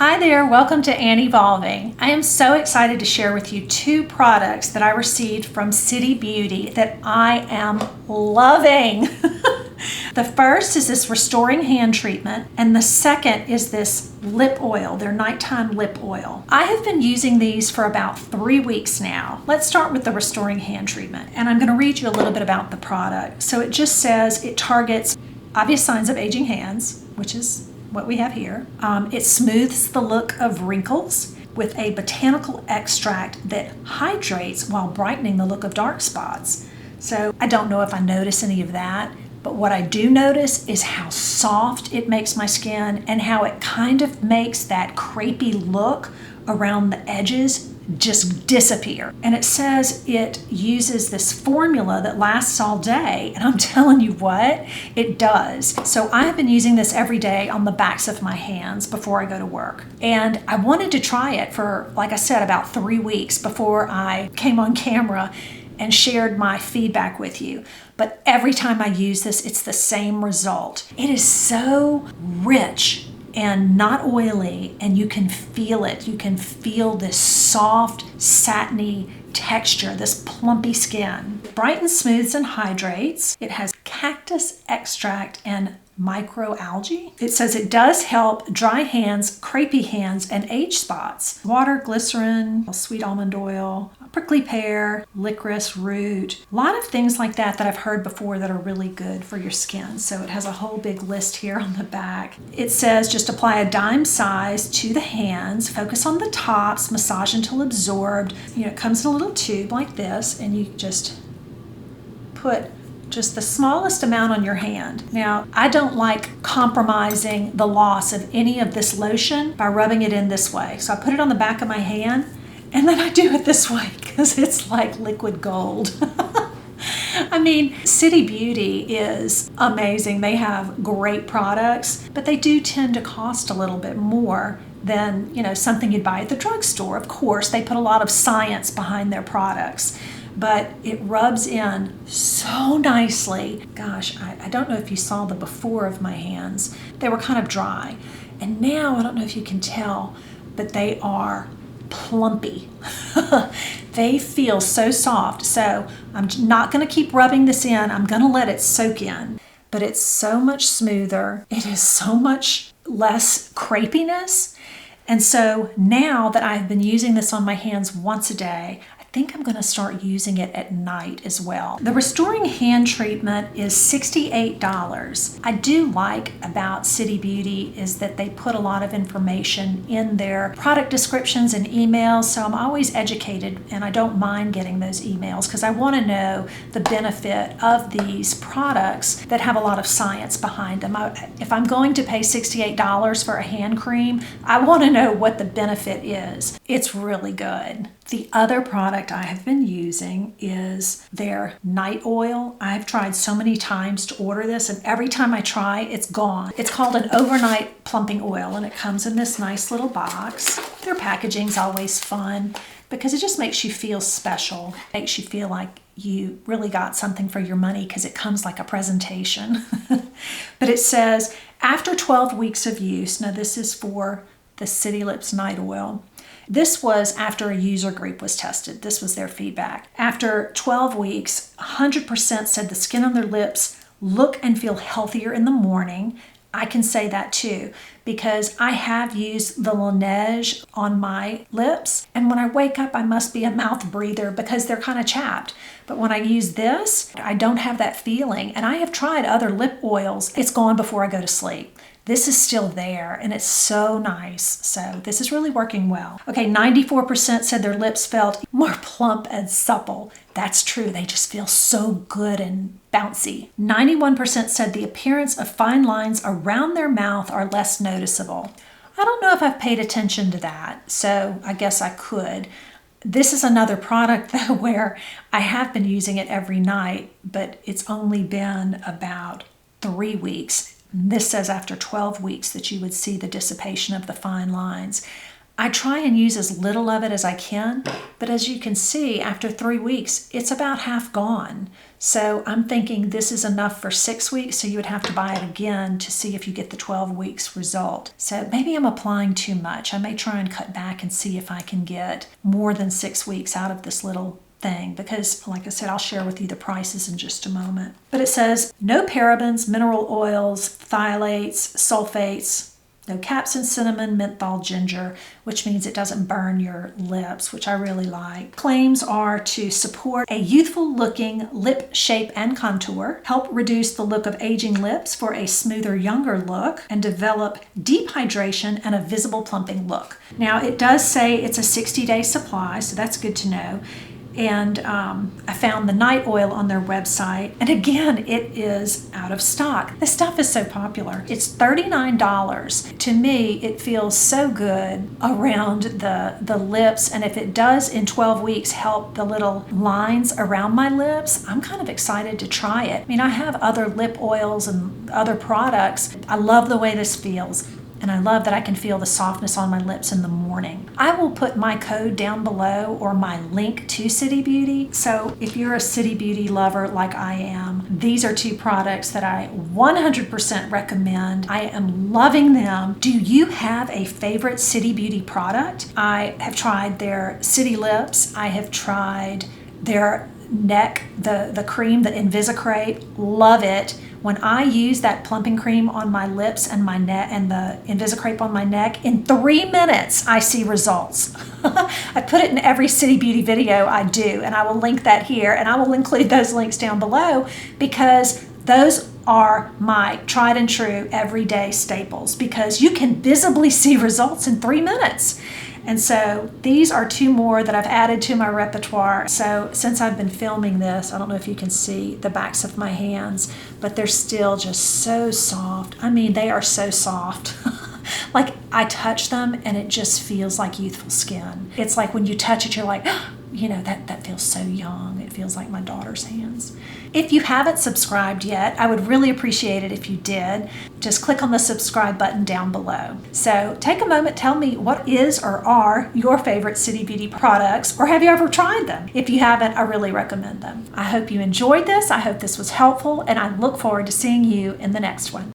Hi there, welcome to AnnEvolving. I am so excited to share with you two products that I received from City Beauty that I am loving. The first is this restoring hand treatment, and the second is this lip oil, their nighttime lip oil. I have been using these for about 3 weeks now. Let's start with the restoring hand treatment, and I'm going to read you a little bit about the product. So it just says it targets obvious signs of aging hands, which is what we have here. It smooths the look of wrinkles with a botanical extract that hydrates while brightening the look of dark spots. So I don't know if I notice any of that, but what I do notice is how soft it makes my skin and how it kind of makes that crepey look around the edges just disappear. And it says it uses this formula that lasts all day, and I'm telling you what, it does. So I have been using this every day on the backs of my hands before I go to work. And I wanted to try it for, like I said, about 3 weeks before I came on camera and shared my feedback with you. But every time I use this, it's the same result. It is so rich and not oily, and you can feel it. You can feel this soft, satiny texture, this plumpy skin. It brightens, smooths, and hydrates. It has cactus extract and microalgae. It says it does help dry hands, crepey hands, and age spots. Water, glycerin, sweet almond oil, prickly pear, licorice root, a lot of things like that I've heard before that are really good for your skin. So it has a whole big list here on the back. It says just apply a dime size to the hands, focus on the tops, massage until absorbed. It comes in a little tube like this, and you just put just the smallest amount on your hand. Now, I don't like compromising the loss of any of this lotion by rubbing it in this way. So I put it on the back of my hand, and then I do it this way because it's like liquid gold. I mean, City Beauty is amazing. They have great products, but they do tend to cost a little bit more than, something you'd buy at the drugstore. Of course, they put a lot of science behind their products, but it rubs in so nicely. Gosh, I don't know if you saw the before of my hands. They were kind of dry. And now, I don't know if you can tell, but they are plumpy. They feel so soft. So I'm not going to keep rubbing this in. I'm going to let it soak in. But it's so much smoother. It is so much less crepiness. And so now that I've been using this on my hands once a day, I think I'm going to start using it at night as well. The restoring hand treatment is $68. I do like about City Beauty is that they put a lot of information in their product descriptions and emails, so I'm always educated, and I don't mind getting those emails because I want to know the benefit of these products that have a lot of science behind them. If I'm going to pay $68 for a hand cream, I want to know what the benefit is. It's really good. The other product I have been using is their night oil. I've tried so many times to order this, and every time I try, it's gone. It's called an overnight plumping oil, and it comes in this nice little box. Their packaging's always fun because it just makes you feel special. It makes you feel like you really got something for your money because it comes like a presentation. But it says, after 12 weeks of use, now this is for the City Lips Night Oil. This was after a user group was tested. This was their feedback. After 12 weeks, 100% said the skin on their lips look and feel healthier in the morning. I can say that too because I have used the Laneige on my lips, and when I wake up, I must be a mouth breather because they're kind of chapped. But when I use this, I don't have that feeling. And I have tried other lip oils. It's gone before I go to sleep. This is still there, and it's so nice. So this is really working well. Okay, 94% said their lips felt more plump and supple. That's true. They just feel so good and bouncy. 91% said the appearance of fine lines around their mouth are less noticeable. I don't know if I've paid attention to that, so I guess I could. This is another product, though, where I have been using it every night, but it's only been about 3 weeks. This says after 12 weeks that you would see the dissipation of the fine lines. I try and use as little of it as I can, but as you can see, after 3 weeks, it's about half gone. So I'm thinking this is enough for 6 weeks, so you would have to buy it again to see if you get the 12 weeks result. So maybe I'm applying too much. I may try and cut back and see if I can get more than 6 weeks out of this little thing, because like I said, I'll share with you the prices in just a moment. But it says no parabens, mineral oils, phthalates, sulfates, no capsaicin, cinnamon, menthol, ginger, which means it doesn't burn your lips, which I really like. Claims are to support a youthful looking lip shape and contour, help reduce the look of aging lips for a smoother, younger look, and develop deep hydration and a visible plumping look. Now it does say it's a 60-day supply, so that's good to know. And I found the night oil on their website, and again, it is out of stock. This stuff is so popular. It's $39. To me, it feels so good around the lips, and if it does in 12 weeks help the little lines around my lips, I'm kind of excited to try it. I mean, I have other lip oils and other products. I love the way this feels. And I love that I can feel the softness on my lips in the morning. I will put my code down below or my link to City Beauty. So if you're a City Beauty lover like I am, these are two products that I 100% recommend. I am loving them. Do you have a favorite City Beauty product? I have tried their City Lips. I have tried their neck, the cream, the InvisiCrepe. Love it. When I use that plumping cream on my lips and my neck and the InvisiCrepe on my neck, in 3 minutes I see results. I put it in every City Beauty video I do, and I will link that here, and I will include those links down below because those are my tried and true everyday staples because you can visibly see results in 3 minutes. And so these are two more that I've added to my repertoire. So since I've been filming this, I don't know if you can see the backs of my hands, but they're still just so soft. I mean, they are so soft. Like I touch them and it just feels like youthful skin. It's like when you touch it, you're like, you know, that feels so young. It feels like my daughter's hands. If you haven't subscribed yet, I would really appreciate it if you did. Just click on the subscribe button down below. So take a moment, tell me what is or are your favorite City Beauty products, or have you ever tried them? If you haven't, I really recommend them. I hope you enjoyed this. I hope this was helpful, and I look forward to seeing you in the next one.